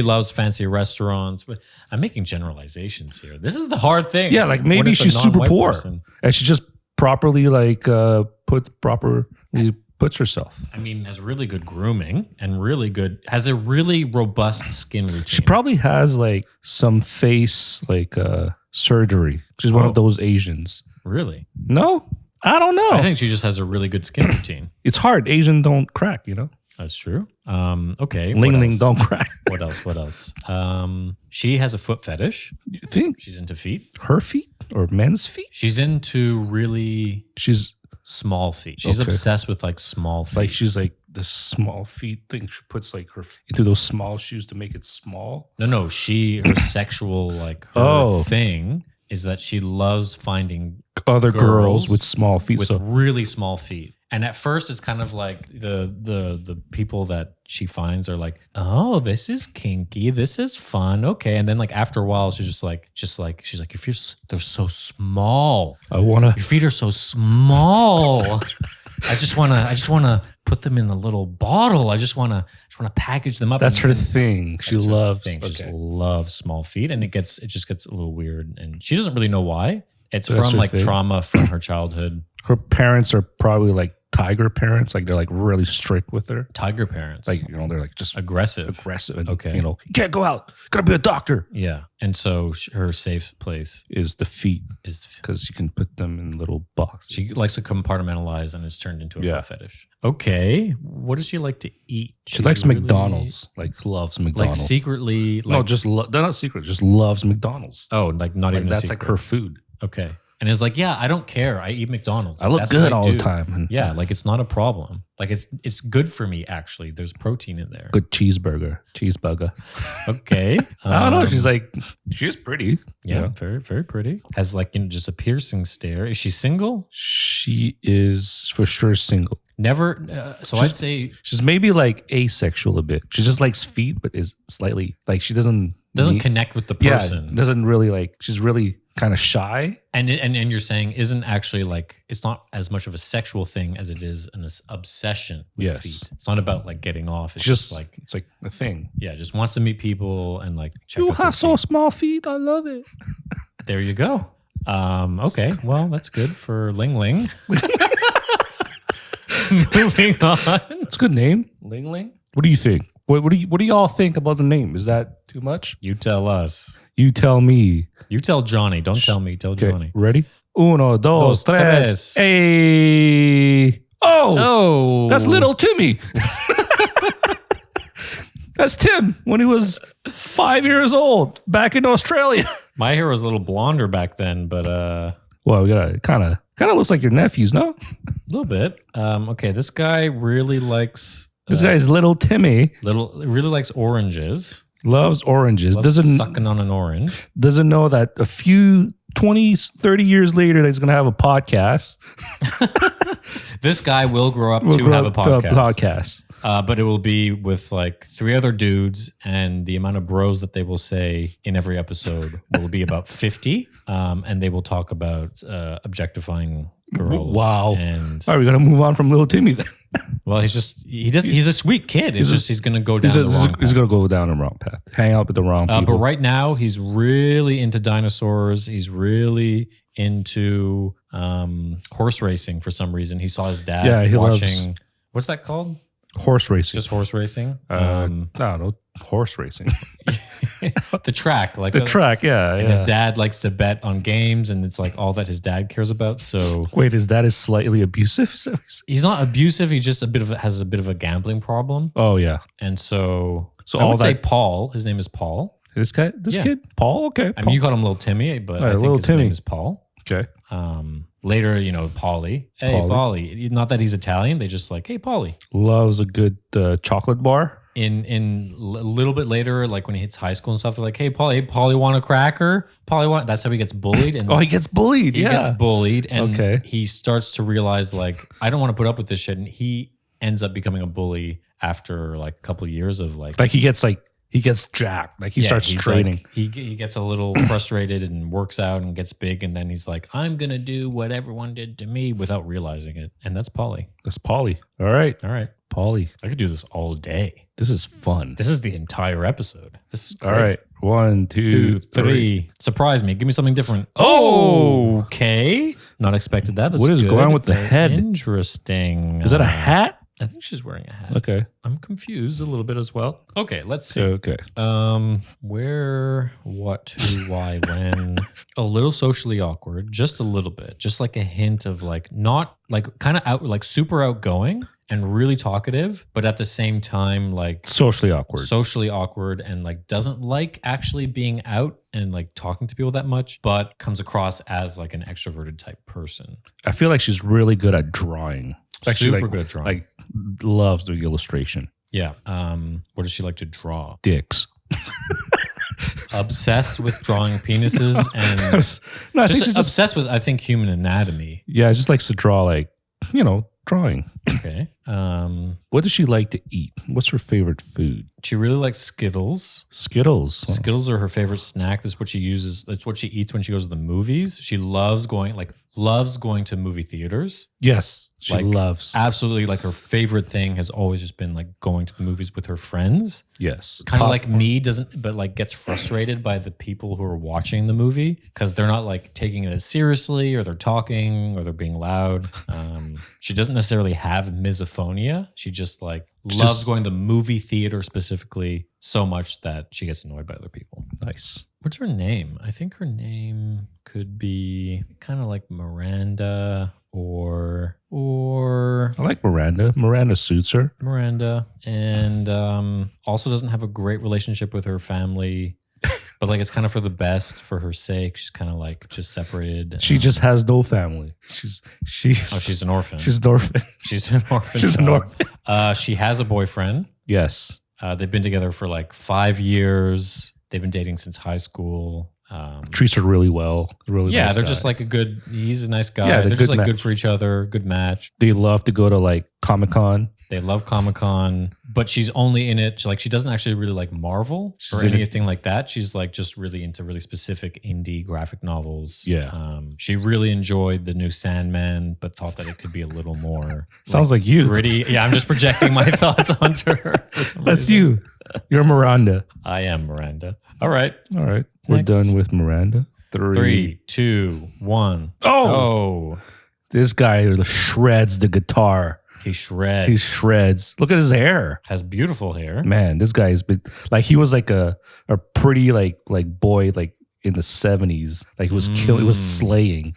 loves fancy restaurants. But I'm making generalizations here. This is the hard thing. Yeah, like When maybe it's a she's super non-white poor. person. And she just properly puts herself. I mean, has really good grooming and has a really robust skin routine. She probably has like some face surgery. She's one of those Asians. Really? No? I don't know. I think she just has a really good skin routine. It's hard. Asian don't crack, That's true. Okay. Ling what Ling else? don't crack. What else? She has a foot fetish. You think She's into feet. her feet or men's feet? She's into really She's small feet. She's Okay. obsessed with like small feet. like she's like the small feet thing. She puts like her into those small shoes to make it small. No. Her sexual thing is that she loves finding Other girls Girls with small feet. with So really small feet. And at first, it's kind of like the people that she finds are like, oh, this is kinky, this is fun, okay. And then like after a while, she's like she's like your feet, they're so small. I wanna. Your feet are so small. I just wanna put them in a little bottle. I just wanna package them up. That's and- her thing. She that's her loves. thing. She just Okay. loves small feet, and it just gets a little weird, and she doesn't really know why. It's So that's from her like thing. trauma from her childhood. Her parents are probably like tiger parents. Like they're like really strict with her. Tiger parents, Like they're like just aggressive. and, Okay. you can't go out. Gotta be a doctor. Yeah, and so her safe place Is the feet is because you can put them in little boxes. she likes to compartmentalize, and it's turned into a Yeah. foot fetish. Okay, what does she like to eat? She She's likes really- McDonald's. Like loves like McDonald's. secretly. Like, No, just they're not secret. Just loves McDonald's. oh, like not Like even a that's secret. like her food. Okay, and it's like, yeah, I don't care. I eat McDonald's. I Like, look that's good what I all do. the time. And Yeah, like it's not a problem. Like it's good for me actually. There's protein in there. good cheeseburger. Okay. I don't know. Um, She's pretty. yeah, very very pretty. Has like just a piercing stare. Is she single? She is for sure single. Never. So I'd say She's maybe like asexual a bit. She just likes feet, but is slightly like she doesn't doesn't connect with the Yeah, person. doesn't really like. She's really kind of shy. And you're saying isn't actually like, it's not as much of a sexual thing as it is an obsession with Yes. feet. It's not about like getting off. It's just like, it's like a thing. yeah, just wants to meet people and like check You out their have so feet. small feet. I love it. There you go. Okay, well, that's good for Ling Ling. Moving on. It's a good name. Ling Ling. What do you think? What do y'all think about the name? Is that too much? You tell us. You tell me. You tell Johnny. Don't tell me. Tell Okay, Johnny. ready? Uno, dos, Dos, tres. tres. Hey. Oh, Oh, that's little Timmy. That's Tim when he was 5 years old back in Australia. My hair was a little blonder back then, but Well, we got kind of looks like your nephews, no? a little bit. Okay, this guy really likes This guy's little Timmy. really likes oranges. Loves oranges. Loves Doesn't sucking on an orange. know that a few 20, 30 years later, he's going to have a podcast. This guy will grow up We'll to grow have a up to podcast. But it will be with like 3 other dudes, and the amount of bros that they will say in every episode will be about 50. And they will talk about objectifying girls. Wow. And All right, we're going to move on from little Timmy then. well, he's a sweet kid. It's just he's going to go down the wrong He's path. going to go down the wrong path. Hang out with the wrong people. But right now, he's really into dinosaurs. He's really into horse racing for some reason. He saw his dad Yeah, he watching. loves- What's that called? Horse racing. Just horse racing. No, horse racing. The track, like The track, yeah. And yeah. his dad likes to bet on games, and it's like all that his dad cares about. So Wait, his dad is slightly abusive? Is that what you're saying? he's not abusive. He just has a bit of a gambling problem, Oh, yeah. and so So I all would say that- Paul. His name is Paul. This Yeah. kid? Paul? Okay. I mean, you called him Little Timmy, but All right, I think Little his Timmy. name is Paul. Okay. Later, Paulie. Hey, Paulie. Not that he's Italian. They just like, hey, Paulie. Loves a good chocolate bar. In a little bit later, like when he hits high school and stuff, they're like, hey, Paulie, want a cracker? That's how he gets bullied. And Oh, he gets bullied. he gets bullied, and Okay. he starts to realize like, I don't want to put up with this shit. And he ends up becoming a bully after like a couple of years of like Like he gets jacked. Like he starts he's training. like- he gets a little frustrated and works out and gets big, and then he's like, I'm gonna do what everyone did to me without realizing it. And that's Paulie. That's Paulie. All right. All right. Paulie. I could do this all day. This is fun. This is the entire episode. This is great. All right. 1, 2, 2, 3. 3. Surprise me. Give me something different. Oh! Okay. Not expected that. That's What is good. going on with the head? Interesting. Is that a hat? I think she's wearing a hat. Okay. I'm confused a little bit as well. Okay, let's see. Okay. Where, what, who, why, when. A little socially awkward, just a little bit. Just like a hint of like not like kind of out like super outgoing and really talkative, but at the same time like Socially awkward. socially awkward and like doesn't like actually being out and like talking to people that much, but comes across as like an extroverted type person. I feel like she's really good at drawing. Super good at drawing. Like loves the illustration. Yeah. What does she like to draw? Dicks. Obsessed with drawing penises and No, I think just she's obsessed with, I think, human anatomy. Yeah, just likes to draw like, drawing. Okay. What does she like to eat? What's her favorite food? She really likes Skittles. Skittles. Skittles are her favorite snack. That's what she uses. That's what she eats when she goes to the movies. She loves going to movie theaters. Yes, she Like, loves. Absolutely. Like her favorite thing has always just been like going to the movies with her friends. Yes. Kind of like me, but like gets frustrated by the people who are watching the movie because they're not like taking it as seriously, or they're talking, or they're being loud. She doesn't necessarily have misophonia. She just like loves going to the movie theater specifically so much that she gets annoyed by other people. Nice. What's her name? I think her name could be kind of like Miranda or I like Miranda. Miranda suits her. Miranda, and also doesn't have a great relationship with her family, but like it's kind of for the best for her sake. She's kind of like just separated. She just has no family. She's She's an orphan. she's an orphan. She's an orphan. She's an child. orphan. She has a boyfriend. Yes. They've been together for like 5 years. They've been dating since high school. Treats her really well. Really Yeah, nice they're guy. just like he's a nice guy. Yeah, they're they're just good like good match. for each other. Good match. They love to go to like Comic-Con They love Comic-Con, but she's only in it. She doesn't actually really like Marvel or in it- anything like that. She's like just really into really specific indie graphic novels. Yeah. She really enjoyed the new Sandman, but thought that it could be a little more Sounds like you. gritty. Yeah, I'm just projecting my thoughts onto her. For some That's reason. you. You're Miranda. I am Miranda. All right. All right. We're Next. done with Miranda. 3, 2, 1. Oh. This guy shreds the guitar. He shreds. He shreds. Look at his hair. Has beautiful hair. Man, this guy has been like he was like a pretty like boy like in the 70s. Like he was killing, he was slaying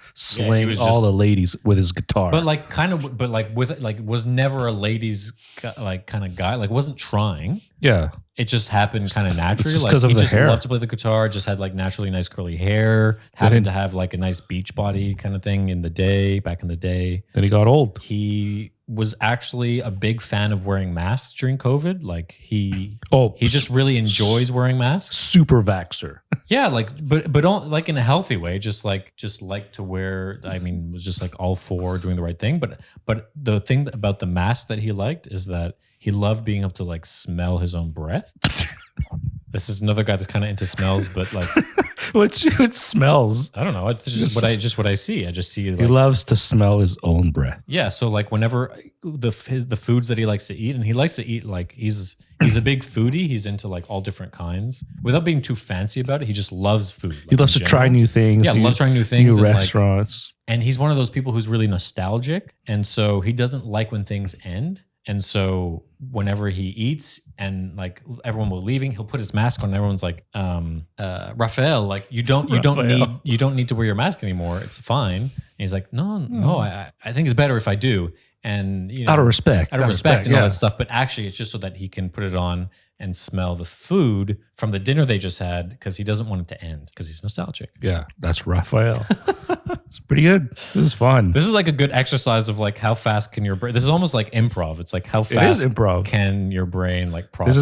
was all just- the ladies with his guitar. But like kind of, but like with like was never a ladies like kind of guy. Like wasn't trying. yeah. It just happened kind of naturally. just Like 'cause of he the just hair. loved to play the guitar. Just had like naturally nice curly hair. Happened to have like a nice beach body kind of thing back in the day. Then he got old. He was actually a big fan of wearing masks during COVID. Like he Oh, just really enjoys wearing masks. super vaxxer. Yeah, like but don't like in a healthy way. Just like to wear. I mean, was just like all for doing the right thing. But the thing about the mask that he liked is that he loved being able to like smell his own breath. This is another guy that's kind of into smells, but like It smells. I don't know. It's just what I see. I just see He like, loves to smell his own breath. yeah. So like whenever the foods that he likes to eat, and he likes to eat like he's a big foodie. He's into like all different kinds without being too fancy about it. He just loves food. Like, He loves in to try general. new things. Yeah, loves trying new things. New and, like, restaurants. and he's one of those people who's really nostalgic, and so he doesn't like when things end. And so whenever he eats and like everyone will leaving, he'll put his mask on and everyone's like, Raphael, like you don't need to wear your mask anymore. It's fine. And he's like, no, I think it's better if I do. And you know, Out of respect. and all yeah. that stuff. But actually it's just so that he can put it on and smell the food from the dinner they just had because he doesn't want it to end because he's nostalgic. Yeah, that's Raphael. It's pretty good. This is fun. This is like a good exercise of like how fast can your brain. This is almost like improv. It's like how It fast is improv. can your brain like process.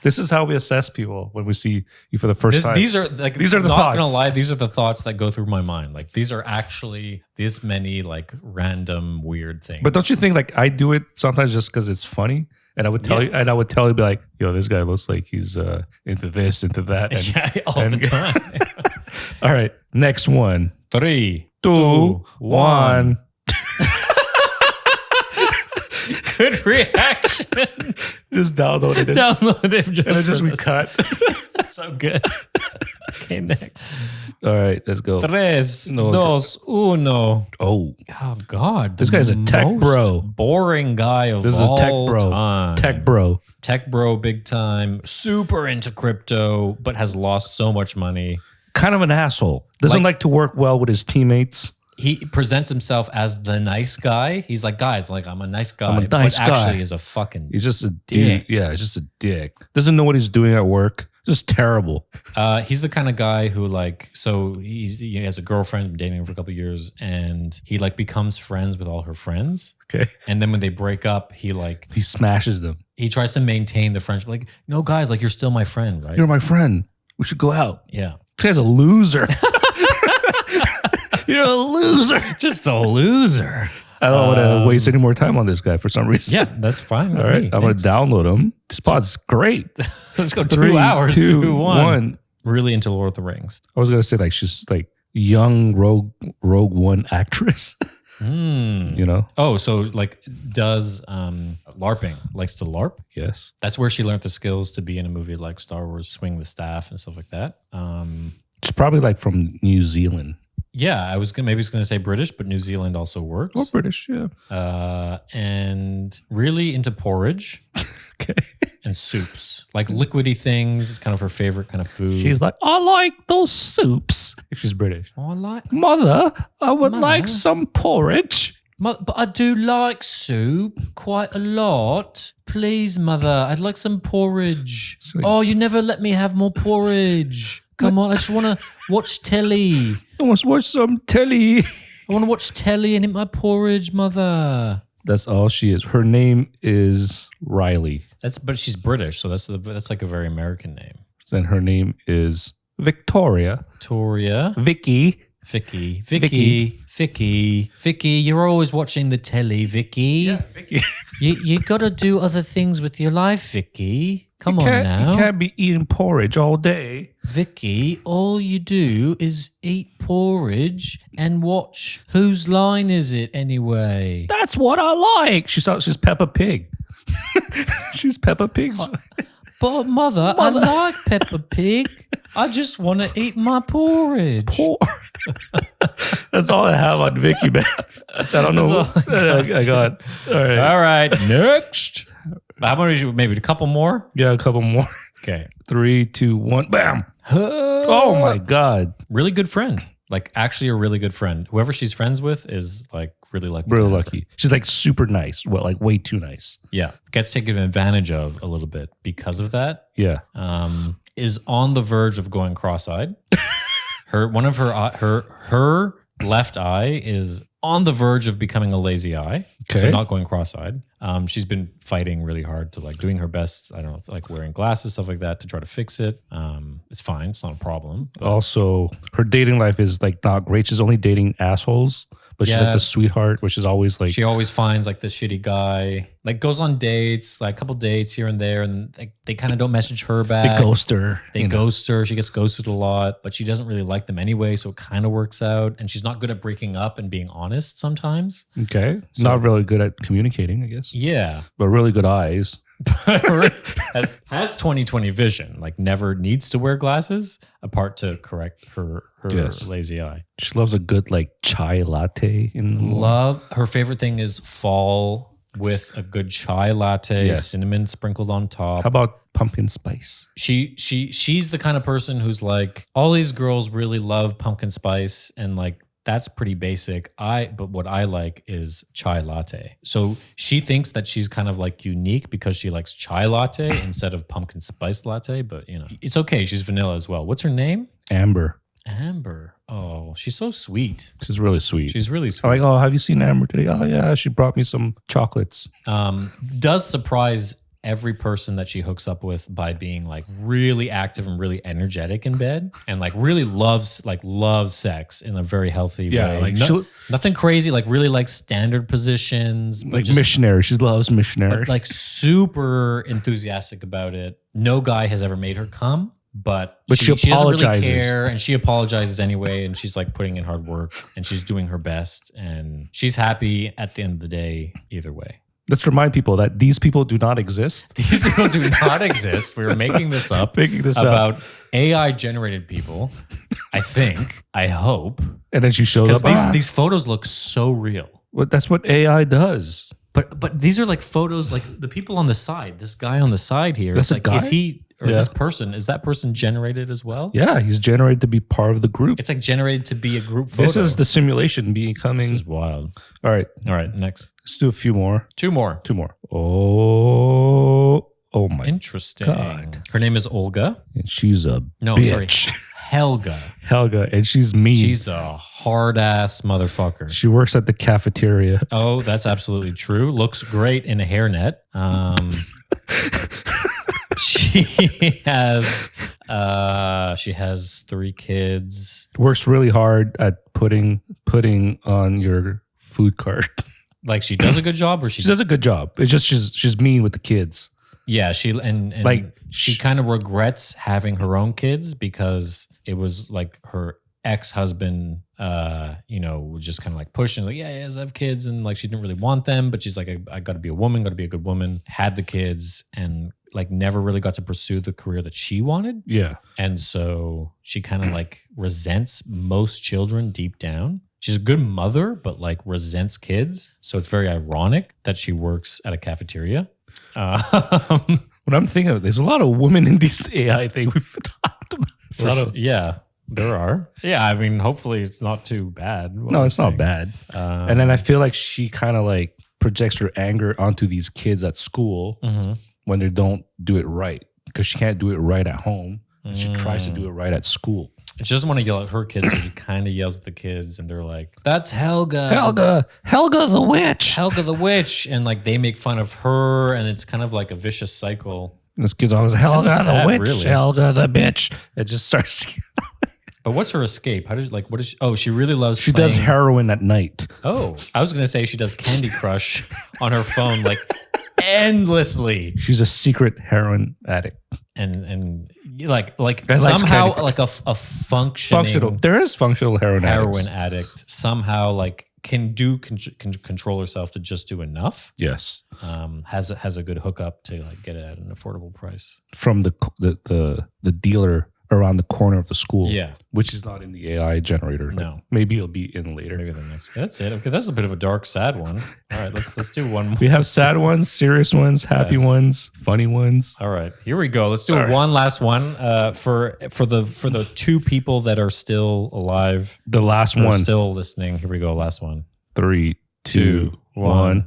This is how we assess people when we see you for the first time. These are like These are the not thoughts. gonna lie. These are the thoughts that go through my mind. Like these are actually this many like random weird things. But don't you think like I do it sometimes just because it's funny? And I would tell you, and I would tell you, be like, "Yo, this guy looks like he's into this, into that." And, yeah, all the time. all right, next one. 3, 2, 1. Good reaction. Just downloaded it. Download it just. And it's just for we this. cut. So good. Okay, next. All right, let's go. 3, No. 2, 1. Oh, Oh God! This guy's a tech most bro. Boring guy of this is a tech all bro. time. Tech bro. Big time. Super into crypto, but has lost so much money. Kind of an asshole. Doesn't Like- like to work well with his teammates. He presents himself as the nice guy. He's like, guys, like I'm a nice guy, I'm a nice but guy. actually is a fucking. He's just a Dick. dude. Yeah, he's just a dick. Doesn't know what he's doing at work. Just terrible. He's the kind of guy who like, so he has a girlfriend, been dating her for a couple of years, and he like becomes friends with all her friends. Okay. And then when they break up, he Smashes them. he tries to maintain the friendship. Like, no, guys, like you're still my friend, right? You're my friend. We should go out. Yeah. This guy's a loser. You're a loser. Just a loser. I don't want to waste any more time on this guy for some reason. Yeah, that's fine. All With right. me. I'm going to Thanks. download him. This pod's great. Let's go 3, 2 hours, 2, 2, 1. 1. Really into Lord of the Rings. I was going to say like she's like young Rogue One actress. You know? Oh, so like does LARPing, likes to LARP. Yes. That's where she learned the skills to be in a movie like Star Wars, swing the staff and stuff like that. She's probably like from New Zealand. Yeah, I was gonna say British, but New Zealand also works. Or British, yeah. And really into porridge Okay. and soups, like liquidy things. It's kind of her favorite kind of food. She's like, I like those soups. If she's British. oh, I like, Mother, I would Mother? like some porridge. but I do like soup quite a lot. Please, mother, I'd like some porridge. like- Oh, you never let me have more porridge. Come on, I just want to watch telly. I want to watch some telly. I want to watch telly and eat my porridge, mother. That's all she is. Her name is Riley. But she's British, so that's like a very American name. Then her name is Victoria. Victoria, Vicky. Vicky, Vicky. Vicky, you're always watching the telly, Vicky. Vicky. You got to do other things with your life, Vicky. Come on now. You can't be eating porridge all day. Vicky, all you do is eat porridge and watch Whose Line Is It Anyway? That's what I like. She's Peppa Pig. She's Peppa Pig's. But mother, I like Peppa Pig. I just want to eat my porridge. That's all I have on Vicky, man. I don't know. I got. All right. All right, next. How many? Maybe a couple more. Yeah, a couple more. Okay. 3, 2, 1. Bam. Oh my God. Really good friend. Like actually a really good friend. Whoever she's friends with is like really lucky. Really lucky. She's like super nice. Well, like way too nice. Yeah. Gets taken advantage of a little bit because of that. Yeah. Is on the verge of going cross-eyed. Her left eye is on the verge of becoming a lazy eye. Okay. So not going cross-eyed. She's been fighting really hard to like doing her best. I don't know, like wearing glasses, stuff like that to try to fix it. It's fine. It's not a problem. But Also, her dating life is like not great. She's only dating assholes, but she's Yeah. like the sweetheart, which is always like. she always finds like this shitty guy, like goes on dates, like a couple dates here and there. And like, they kind of don't message her They back. ghost her. They ghost her. She gets ghosted a lot, but she doesn't really like them anyway. So it kind of works out. And she's not good at breaking up and being honest sometimes. Okay. Not really good at communicating, I guess. Yeah. But really good eyes. has 20/20 vision, like never needs to wear glasses apart to correct her Yes. lazy eye. She loves a good like chai latte in the morning. Love her favorite thing is fall with a good chai latte, Yes. cinnamon sprinkled on top. How about pumpkin spice? She's the kind of person who's like, all these girls really love pumpkin spice and like that's pretty basic. But what I like is chai latte. So she thinks that she's kind of like unique because she likes chai latte instead of pumpkin spice latte. But you know, it's okay. She's vanilla as well. What's her name? Amber. Amber. Oh, she's so sweet. She's really sweet. She's really I'm sweet. like, oh, have you seen Amber today? Oh yeah, she brought me some chocolates. Does surprise every person that she hooks up with by being like really active and really energetic in bed and like really loves sex in a very healthy Yeah, way. like Nothing crazy, like really like standard positions, but Like just, missionary. She loves missionary. like super enthusiastic about it. No guy has ever made her come. But she doesn't really apologizes. care, and she apologizes anyway, and she's like putting in hard work, and she's doing her best, and she's happy at the end of the day either way. Let's remind people that these people do not exist. These people do not exist. We were making this up. About AI generated people. I think. I hope. And then she shows up. Because these photos look so real. Well, that's what AI does. But these are like photos, like the people on the side. This guy on the side here. That's it's a like, guy? is he or Yeah. this person? Is that person generated as well? Yeah, he's generated to be part of the group. It's like generated to be a group photo. This is the simulation becoming. This is wild. All right, All right, next. let's do a few more. Two more. Oh my. Interesting. God. Her name is Olga. And she's a No, bitch. sorry. Helga. Helga, and she's mean. She's a hard ass motherfucker. She works at the cafeteria. Oh, that's absolutely true. Looks great in a hairnet. She has 3 kids. Works really hard at putting on your food cart. Like she does a good job, or She does a good job. It's just she's mean with the kids. yeah, she Like, she kind of regrets having her own kids because it was like her ex-husband was just kind of like pushing like, yeah, let's have kids, and like she didn't really want them, but she's like, I got to be a woman, got to be a good woman. Had the kids and like never really got to pursue the career that she wanted. Yeah. And so she kind of like resents most children deep down. She's a good mother, but like resents kids. So it's very ironic that she works at a cafeteria. What I'm thinking of, there's a lot of women in this AI thing we've talked about. Yeah, there are. Yeah, I mean, hopefully it's not too bad. No, it's not bad. And then I feel like she kind of like projects her anger onto these kids at school when they don't do it right, because she can't do it right at home. And she tries to do it right at school. She doesn't want to yell at her kids, so she kind of yells at the kids, and they're like, "That's Helga, Helga the witch. Helga the witch," and like they make fun of her, and it's kind of like a vicious cycle. And this kid's always Helga Kind of sad, the witch, really. Helga the bitch. It just starts. But what's her escape? How does what is she? Oh, she really loves. She does playing- heroin at night. Oh, I was gonna say she does Candy Crush on her phone like endlessly, She's a secret heroin addict. and like likes somehow Candy like a functioning Functional. There is functional heroin addicts. heroin addict somehow like can control herself to just do enough. Yes. Has a good hookup to like get it at an affordable price. From the dealer around the corner of the school. Yeah. Which is not in the AI generator. No. Maybe it'll be in later. Maybe the next. That's it. Okay, that's a bit of a dark, sad one. All right, let's do one more. We have sad ones, serious ones, happy ones, funny ones. All right, here we go. Let's do All right. one last one for the two people that are still alive, The last that are one. still listening. Here we go. Last one. 3, 2, 1. 1.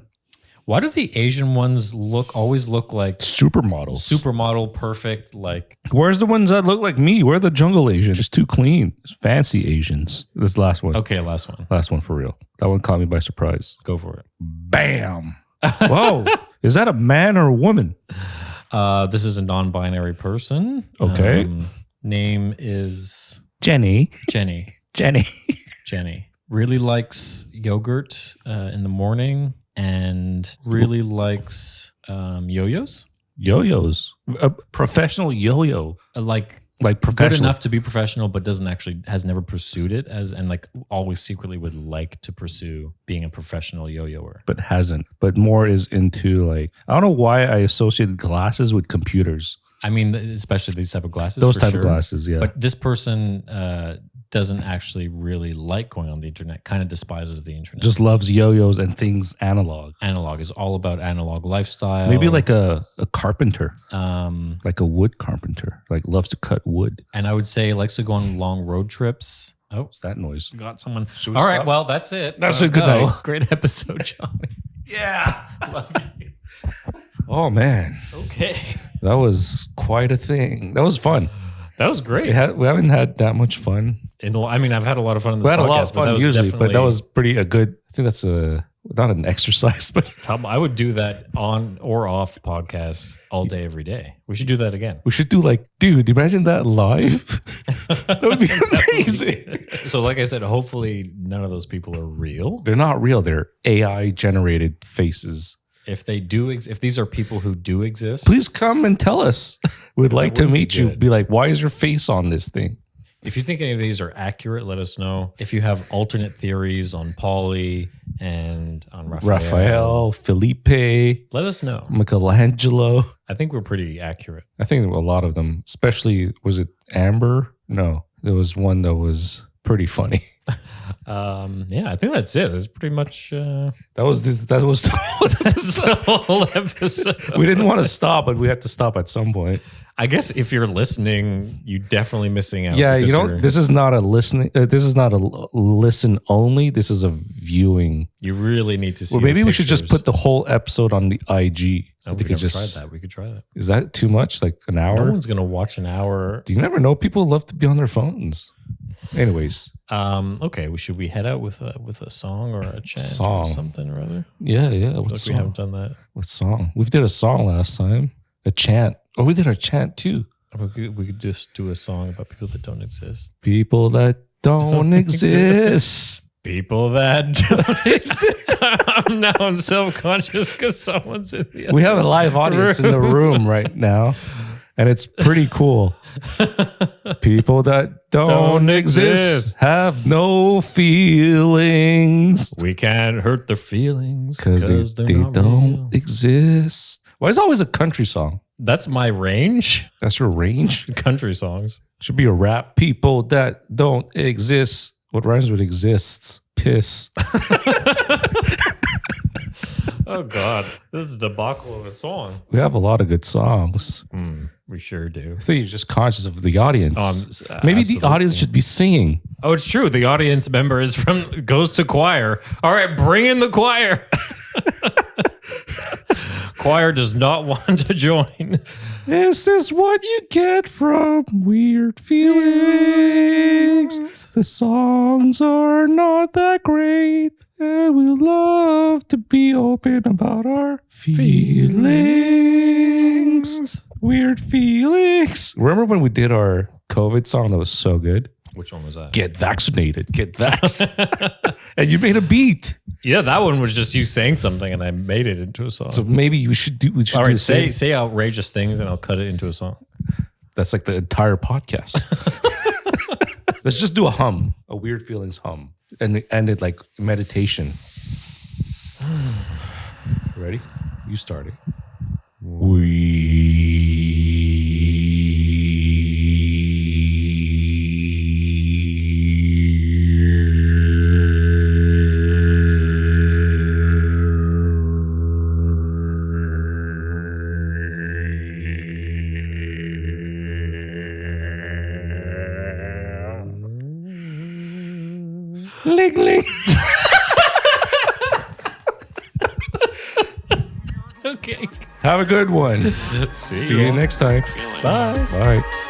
Why do the Asian ones always look like Supermodels. supermodel perfect? Like Where's the ones that look like me? Where are the jungle Asians? Just too clean. Fancy Asians. This last one. okay, last one. Last one for real. That one caught me by surprise. Go for it. Bam. Whoa. Is that a man or a woman? This is a non-binary person. Okay. Name is Jenny. Jenny. Jenny. Jenny really likes yogurt in the morning and really likes yo-yos. Yo-yos. A professional yo-yo. Like Like good professional. enough to be professional, but has never pursued it and like always secretly would like to pursue being a professional yo-yoer. But hasn't. But more is into like, I don't know why I associated glasses with computers. I mean, especially these type of glasses. Those for type sure. of glasses, yeah. But this person doesn't actually really like going on the internet, kind of despises the internet. Just loves yo-yos and things analog. Analog is all about analog lifestyle. Maybe like a carpenter, um, like a wood carpenter, like loves to cut wood. and I would say likes to go on long road trips. Oh, What's that noise? got someone. Should we All right, stop? well, that's it. That's Gotta a good go. night. Great episode, Johnny. Yeah. Love you. Oh man, Okay. that was quite a thing. That was fun. That was great. We haven't had that much fun. I mean, I've had a lot of fun in this We had podcast. a lot of but that fun was usually, but that definitely- was pretty a good. I think that's not an exercise, but I would do that on or off podcast all day, every day. We should do that again. we should do like, dude, imagine that live. That would be amazing. So, like I said, hopefully none of those people are real. They're not real. They're AI generated faces. If they do, if these are people who do exist, Please come and tell us. We'd like to wouldn't be meet you. good. Be like, why is your face on this thing? if you think any of these are accurate, let us know. If you have alternate theories on Pauly and on Raphael, Felipe, let us know. Michelangelo. I think we're pretty accurate. I think a lot of them, especially, was it Amber? No, there was one that was pretty funny. Yeah, I think that's it. That's pretty much That was that's the whole episode. we didn't want to stop, but we had to stop at some point. I guess if you're listening, you're definitely missing out. Yeah, you because know, you're- this is not a listening. This is not a listen only. This is a viewing. you really need to see. Well, the maybe we should just pictures. put the whole episode on the IG. So Oh, they we could never just. tried that. We could try that. Is that too much? Like an hour? No one's gonna watch an hour. Do you never know? People love to be on their phones. Anyways, Okay, should we head out with a song or a chant Song. or something or other? yeah. What Like we song? haven't done that. What song? We did a song last time. A chant. Oh, we did our chant too. We could just do a song about people that don't exist. People that don't exist. People that don't exist. I'm now self-conscious because someone's in the other We have a live audience in the room right now, and it's pretty cool. People that don't exist have no feelings We can't hurt their feelings because they're they not don't real. exist. Why is it always a country song? That's my range. That's your range. Country songs. Should be a rap. People that don't exist. What rhymes with exists? Piss. Oh God, this is a debacle of a song. We have a lot of good songs. We sure do. I think you're just conscious of the audience. Maybe the absolutely. audience should be singing. Oh, it's true. The audience member goes to choir. All right, bring in the choir. Choir does not want to join. This is what you get from weird feelings. The songs are not that great, and we love to be open about our feelings. Weird feelings. Remember when we did our COVID song that was so good? Which one was that? Get vaccinated. Get vax. And you made a beat. Yeah, that one was just you saying something and I made it into a song. So maybe we should do. All do right, the same. say outrageous things and I'll cut it into a song. That's like the entire podcast. Let's just do a weird feelings hum, and end it like meditation. Ready? You start it. Ling ling. Okay. Have a good one. See you next time. Bye. Bye.